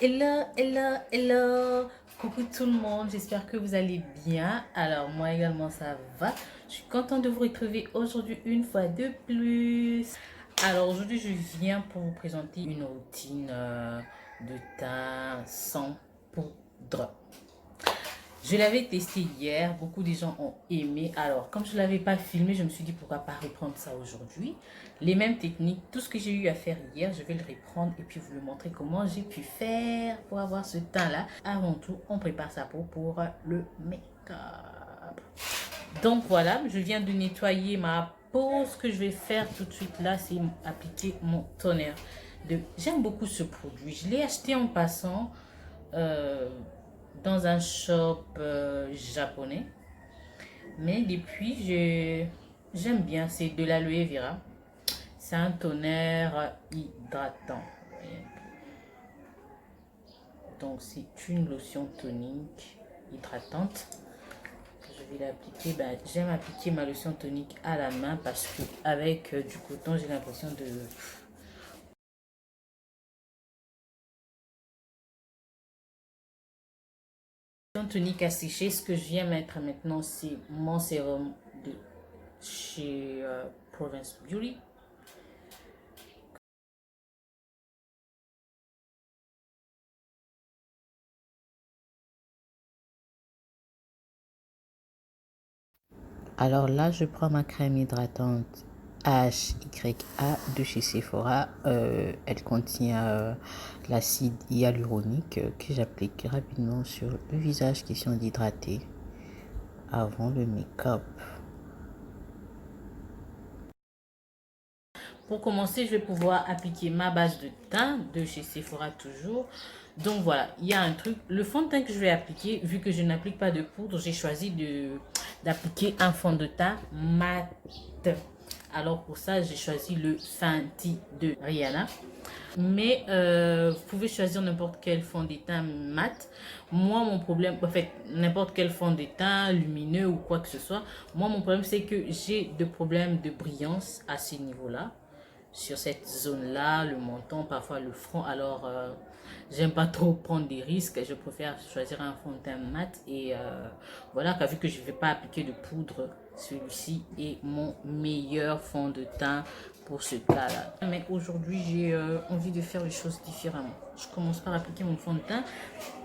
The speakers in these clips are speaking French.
Hello, hello, hello. Coucou tout le monde, j'espère que vous allez bien. Alors moi également ça va. Je suis contente de vous retrouver aujourd'hui une fois de plus. Alors aujourd'hui je viens pour vous présenter une routine de teint sans poudre. Je l'avais testé hier, beaucoup de gens ont aimé. Alors, comme je ne l'avais pas filmé, je me suis dit pourquoi pas reprendre ça aujourd'hui. Les mêmes techniques, tout ce que j'ai eu à faire hier, je vais le reprendre et puis vous le montrer comment j'ai pu faire pour avoir ce teint-là. Avant tout, on prépare sa peau pour le make-up. Donc voilà, je viens de nettoyer ma peau. Ce que je vais faire tout de suite là, c'est appliquer mon toner. J'aime beaucoup ce produit. Je l'ai acheté en passant. Euh, dans un shop japonais. Mais depuis, j'aime bien. C'est de l'aloe vera. C'est un tonnerre hydratant. Donc, c'est une lotion tonique hydratante. Je vais l'appliquer. Ben, j'aime appliquer ma lotion tonique à la main parce que avec du coton, j'ai l'impression de tonique à sécher. Ce que je viens mettre maintenant, c'est mon sérum de chez Province Beauty. Alors là, je prends ma crème hydratante HYA de chez Sephora. Elle contient l'acide hyaluronique que j'applique rapidement sur le visage, question d'hydrater avant le make-up. Pour commencer, je vais pouvoir appliquer ma base de teint de chez Sephora toujours. Donc voilà, il y a un truc. Le fond de teint que je vais appliquer, vu que je n'applique pas de poudre, j'ai choisi d'appliquer un fond de teint mat. Alors pour ça, j'ai choisi le Fenty de Rihanna. Mais vous pouvez choisir n'importe quel fond de teint mat. Moi, mon problème, en fait, n'importe quel fond de teint lumineux ou quoi que ce soit. Moi, mon problème, c'est que j'ai des problèmes de brillance à ce niveau-là, sur cette zone-là, le menton, parfois le front. Alors, j'aime pas trop prendre des risques. Je préfère choisir un fond de teint mat. Et voilà, vu que je ne vais pas appliquer de poudre, celui-ci est mon meilleur fond de teint pour ce cas-là. Mais aujourd'hui, j'ai envie de faire les choses différemment. Je commence par appliquer mon fond de teint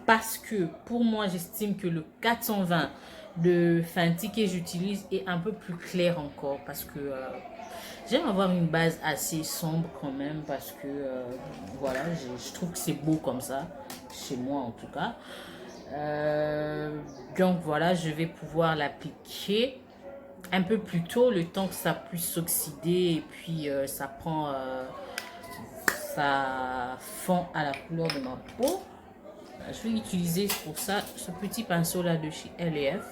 parce que pour moi, j'estime que le 420 de Fenty que j'utilise est un peu plus clair encore parce que j'aime avoir une base assez sombre quand même parce que voilà, je trouve que c'est beau comme ça, chez moi en tout cas. Donc voilà, je vais pouvoir l'appliquer un peu plus tôt, le temps que ça puisse s'oxyder et puis ça fond à la couleur de ma peau. Je vais utiliser pour ça ce petit pinceau là de chez L&F.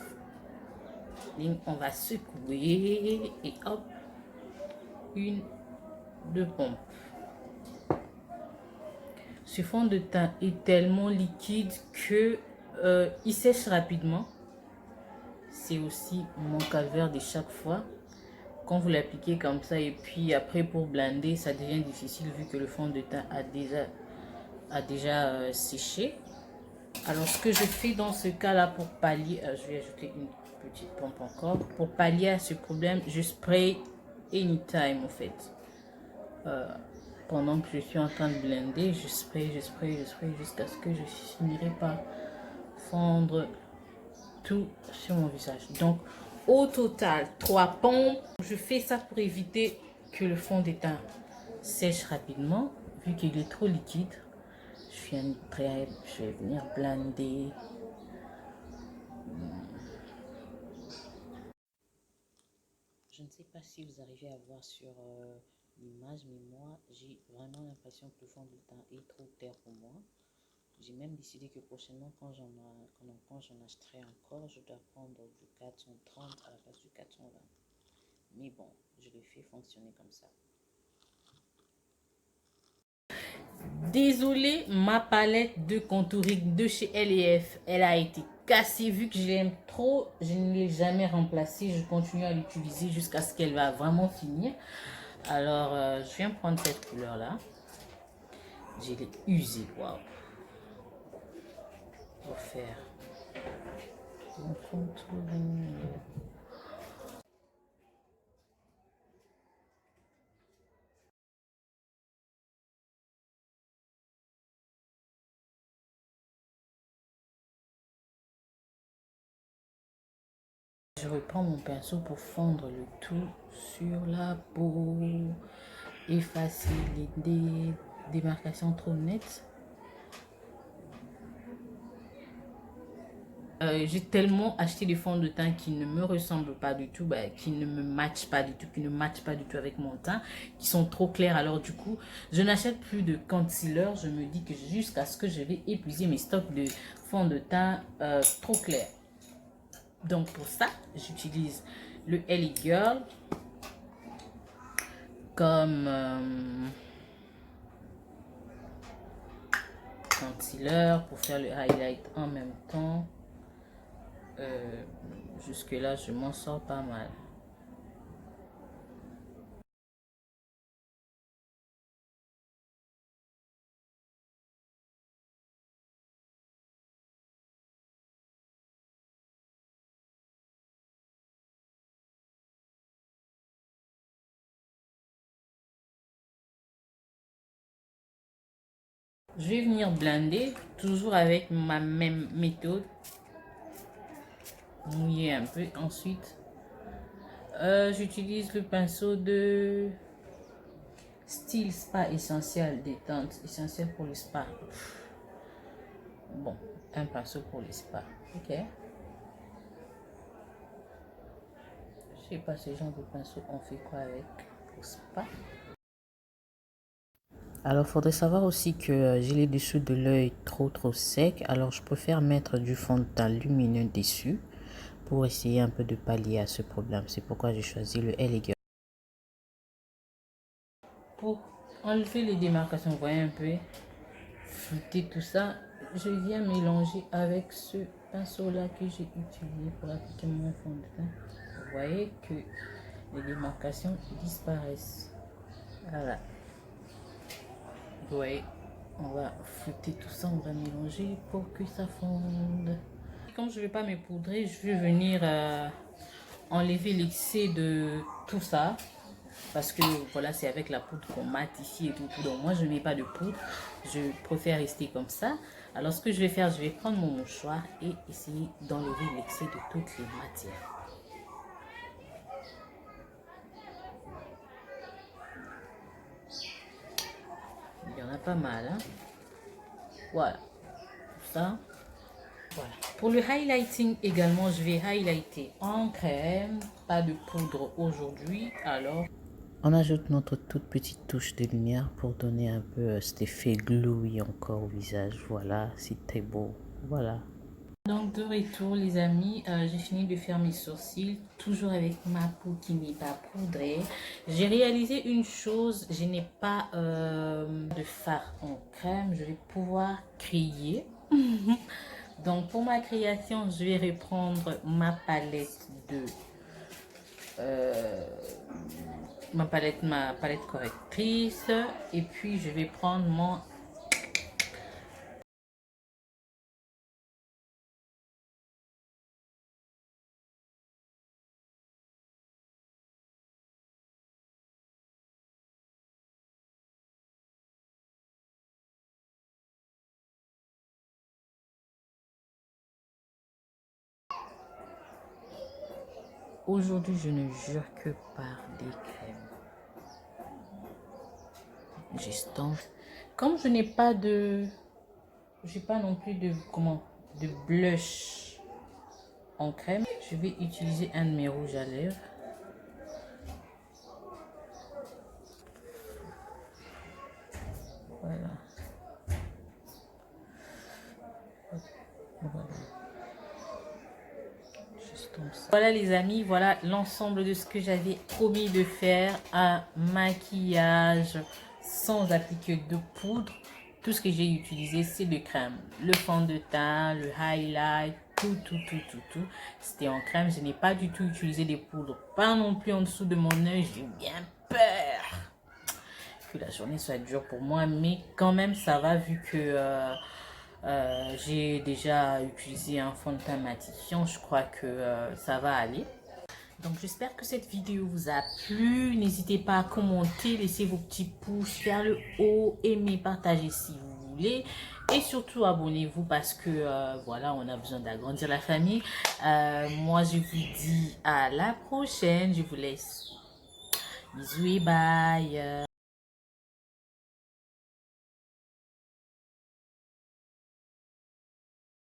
On va secouer et hop, une, deux pompes. Ce fond de teint est tellement liquide que il sèche rapidement. C'est aussi mon calvaire de chaque fois. Quand vous l'appliquez comme ça et puis après pour blender, ça devient difficile vu que le fond de teint a déjà séché. Alors ce que je fais dans ce cas-là pour pallier, je vais ajouter une petite pompe encore. Pour pallier à ce problème, je spray anytime en fait. Pendant que je suis en train de blender, je spray jusqu'à ce que je finirai par fondre tout sur mon visage. Donc au total, 3 pompes. Je fais ça pour éviter que le fond de teint sèche rapidement, vu qu'il est trop liquide. Je vais venir blender. Je ne sais pas si vous arrivez à voir sur l'image, mais moi, j'ai vraiment l'impression que le fond de teint est trop clair pour moi. J'ai même décidé que prochainement, quand j'en achèterai encore, je dois prendre du 430 à la place du 420. Mais bon, je le fais fonctionner comme ça. Désolée, ma palette de contouring de chez L&F, elle a été cassée. Vu que je l'aime trop, je ne l'ai jamais remplacée. Je continue à l'utiliser jusqu'à ce qu'elle va vraiment finir. Alors, je viens prendre cette couleur-là. Je l'ai usée, waouh. pour faire mon contouring. Je reprends mon pinceau pour fondre le tout sur la peau, effacer les démarcations trop nettes. J'ai tellement acheté des fonds de teint qui ne me ressemblent pas du tout, qui ne me matchent pas du tout, qui ne matchent pas du tout avec mon teint, qui sont trop clairs. Alors du coup, je n'achète plus de concealer. Je me dis que jusqu'à ce que je vais épuiser mes stocks de fonds de teint trop clairs. Donc pour ça, j'utilise le LA Girl comme concealer pour faire le highlight en même temps. Jusque là, je m'en sors pas mal. Je vais venir blender, toujours avec ma même méthode. Mouiller un peu. Ensuite, j'utilise le pinceau de Style Spa Essentiel Détente. Essentiel pour le spa. Bon, un pinceau pour le spa. Ok. Je sais pas ce genre de pinceau, on fait quoi avec au spa. Alors, faudrait savoir aussi que j'ai les dessous de l'œil trop sec. Alors, je préfère mettre du fond de teint lumineux dessus pour essayer un peu de pallier à ce problème. C'est pourquoi j'ai choisi le LA Girl. Pour enlever les démarcations, vous voyez un peu, flouter tout ça, je viens mélanger avec ce pinceau là que j'ai utilisé pour appliquer mon fond de teint. Vous voyez que les démarcations disparaissent. Voilà. Vous voyez, on va flouter tout ça, on va mélanger pour que ça fonde. Comme je ne vais pas me poudrer, je vais venir enlever l'excès de tout ça. Parce que voilà, c'est avec la poudre qu'on mate ici et tout. Donc moi, je ne mets pas de poudre. Je préfère rester comme ça. Alors ce que je vais faire, je vais prendre mon mouchoir et essayer d'enlever l'excès de toutes les matières. Il y en a pas mal, hein. Voilà. Ça. Voilà. Pour le highlighting également, je vais highlighter en crème. Pas de poudre aujourd'hui. Alors, on ajoute notre toute petite touche de lumière pour donner un peu cet effet glowy encore au visage. Voilà, c'est très beau. Voilà. Donc de retour les amis, j'ai fini de faire mes sourcils, toujours avec ma peau qui n'est pas poudrée. J'ai réalisé une chose, je n'ai pas de fard en crème, je vais pouvoir créer. Donc pour ma création, je vais reprendre ma palette de ma palette correctrice et puis je vais prendre mon aujourd'hui je ne jure que par des crèmes. J'estompe. Comme je n'ai pas de, j'ai pas non plus de de blush en crème, je vais utiliser un de mes rouges à lèvres. Voilà. Voilà. Voilà les amis, voilà l'ensemble de ce que j'avais promis de faire, un maquillage sans appliquer de poudre. Tout ce que j'ai utilisé, c'est de crème. Le fond de teint, le highlight, tout. C'était en crème. Je n'ai pas du tout utilisé des poudres. Pas non plus en dessous de mon œil. J'ai bien peur que la journée soit dure pour moi. Mais quand même, ça va vu que J'ai déjà utilisé un fond de teint matifiant, je crois que ça va aller. Donc j'espère que cette vidéo vous a plu. N'hésitez pas à commenter, laissez vos petits pouces vers le haut, aimer, partager si vous voulez. Et surtout abonnez-vous parce que voilà, on a besoin d'agrandir la famille. Moi je vous dis à la prochaine. Je vous laisse. Bisous et bye.